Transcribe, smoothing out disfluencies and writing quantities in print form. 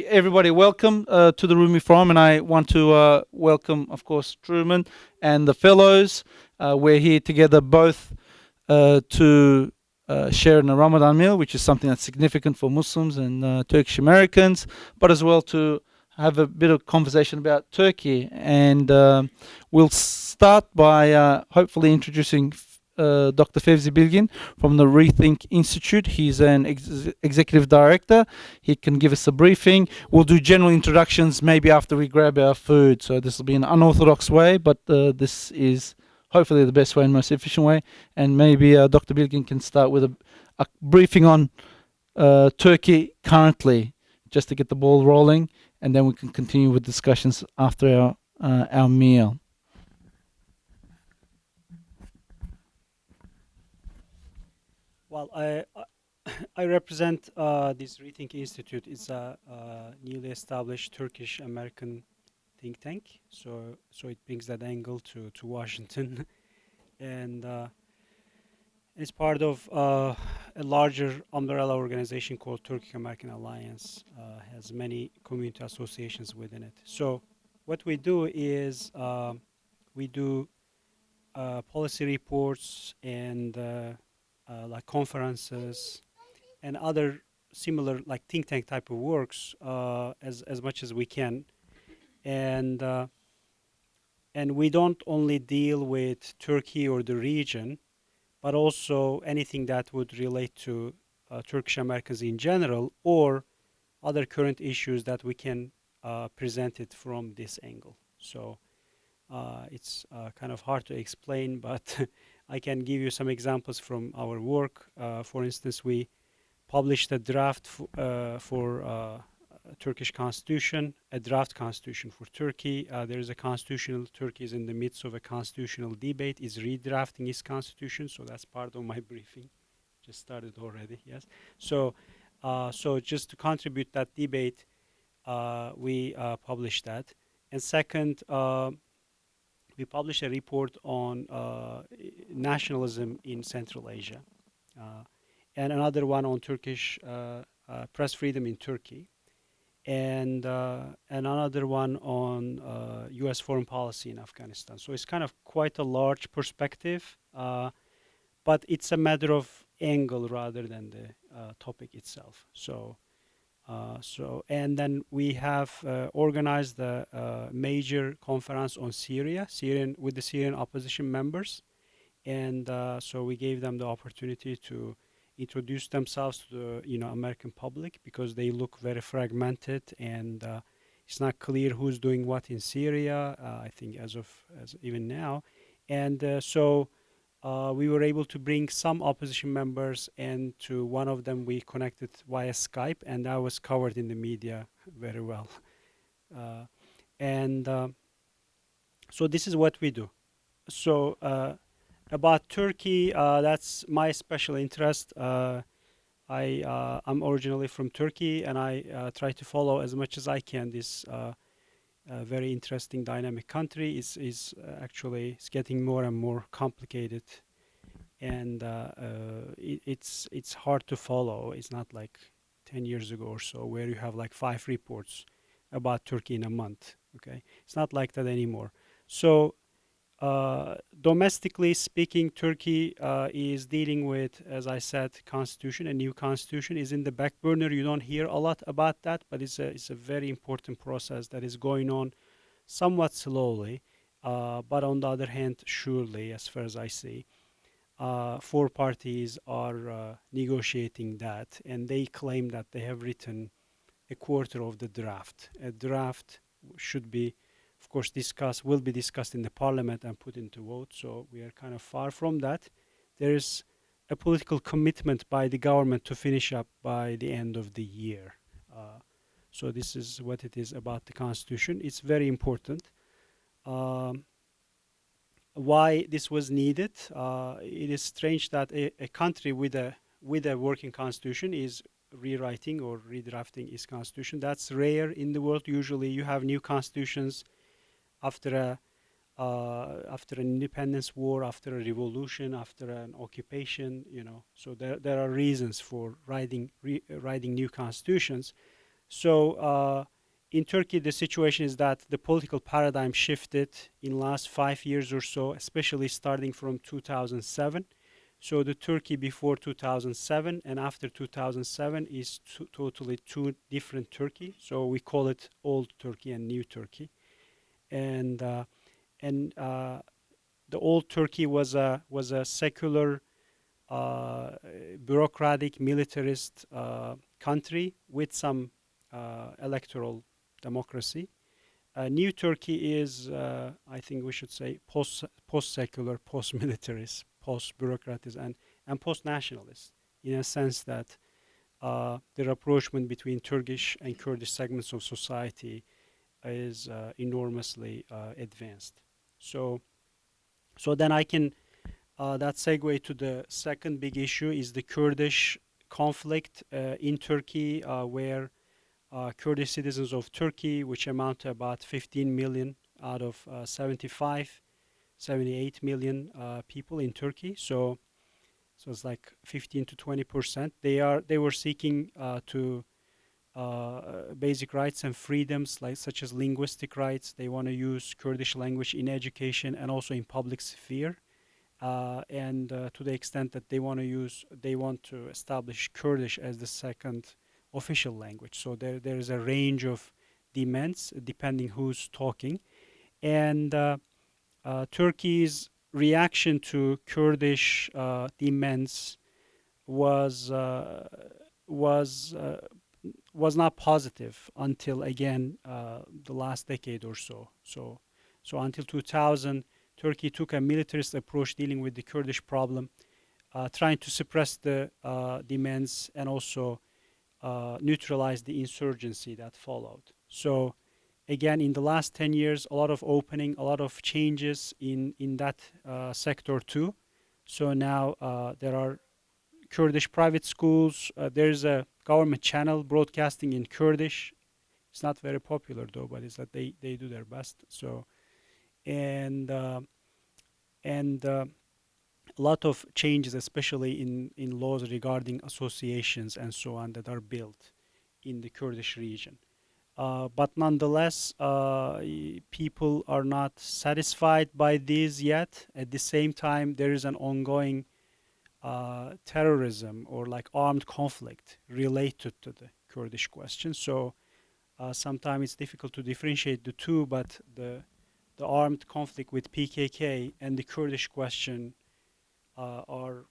Everybody, welcome to the Rumi Forum, and I want to welcome, of course, Truman and the fellows. We're here together both to share in a Ramadan meal, which is something that's significant for Muslims and Turkish Americans, but as well to have a bit of conversation about Turkey. And we'll start by hopefully introducing Dr. Fevzi Bilgin from the Rethink Institute. He's an executive director. He can give us a briefing. We'll do general introductions maybe after we grab our food. So this will be an unorthodox way, but this is hopefully the best way and most efficient way. And maybe Dr. Bilgin can start with a briefing on Turkey currently, just to get the ball rolling, and then we can continue with discussions after our meal. Well, I represent this Rethink Institute. It's a newly established Turkish American think tank. So it brings that angle to Washington, and it's part of a larger umbrella organization called Turkish American Alliance. Has many community associations within it. So what we do is we do policy reports and like conferences and other similar like think tank type of works as much as we can, and we don't only deal with Turkey or the region, but also anything that would relate to Turkish Americans in general or other current issues that we can present it from this angle. So it's kind of hard to explain, but I can give you some examples from our work. For instance, we published a draft for Turkish constitution, a draft constitution for Turkey. There is a constitutional, Turkey is in the midst of a constitutional debate, is redrafting its constitution, so that's part of my briefing. Just started already, yes. So just to contribute that debate, we published that. And second, we published a report on nationalism in Central Asia, and another one on Turkish press freedom in Turkey, and another one on U.S. foreign policy in Afghanistan. So it's kind of quite a large perspective, but it's a matter of angle rather than the topic itself. And then we have organized a major conference on Syrian with the Syrian opposition members, and so we gave them the opportunity to introduce themselves to the American public, because they look very fragmented and it's not clear who's doing what in Syria. I think as even now, and we were able to bring some opposition members, and to one of them we connected via Skype, and that was covered in the media very well. And so this is what we do. So about Turkey, that's my special interest. I'm originally from Turkey, and I try to follow as much as I can this very interesting, dynamic country. Is actually it's getting more and more complicated, and it's hard to follow. It's not like 10 years ago or so, where you have like 5 reports about Turkey in a month. Okay, it's not like that anymore. So domestically speaking, Turkey is dealing with, as I said, constitution. A new constitution is in the back burner. You don't hear a lot about that, but it's a very important process that is going on somewhat slowly, but on the other hand, surely, as far as I see. 4 parties are negotiating that, and they claim that they have written a quarter of the draft. A draft should be, of course, will be discussed in the parliament and put into vote. So we are kind of far from that. There is a political commitment by the government to finish up by the end of the year. So this is what it is about the constitution. It's very important. Why this was needed? It is strange that a country with a working constitution is rewriting or redrafting its constitution. That's rare in the world. Usually, you have new constitutions after an independence war, after a revolution, after an occupation. So there are reasons for writing new constitutions. So in Turkey, the situation is that the political paradigm shifted in last 5 years or so, especially starting from 2007. So the Turkey before 2007 and after 2007 is totally two different Turkey. So we call it old Turkey and new Turkey. And and the old Turkey was a secular, bureaucratic, militarist country with some electoral democracy. New Turkey is, I think we should say, post secular, post militarist, post bureaucratist, and post nationalist, in a sense that the rapprochement between Turkish and Kurdish segments of society is enormously advanced. So, so then I can that segue to the second big issue is the Kurdish conflict in Turkey, where Kurdish citizens of Turkey, which amount to about 15 million out of 75, 78 million people in Turkey. So it's like 15 to 20%. They were seeking to basic rights and freedoms, like such as linguistic rights. They want to use Kurdish language in education and also in public sphere. And to the extent that they want to establish Kurdish as the second official language. So there is a range of demands depending who's talking. And Turkey's reaction to Kurdish demands was uh, was uh, was not positive until again the last decade or so. So until 2000, Turkey took a militarist approach dealing with the Kurdish problem, trying to suppress the demands and also neutralize the insurgency that followed. So again, in the last 10 years, a lot of opening, a lot of changes in that sector too. So now there are Kurdish private schools. There's a government channel broadcasting in Kurdish. It's not very popular though, but it's that they do their best. So and and a lot of changes, especially in laws regarding associations and so on, that are built in the Kurdish region. But nonetheless, people are not satisfied by these yet. At the same time, there is an ongoing terrorism or like armed conflict related to the Kurdish question. So sometimes it's difficult to differentiate the two, but the armed conflict with PKK and the Kurdish question are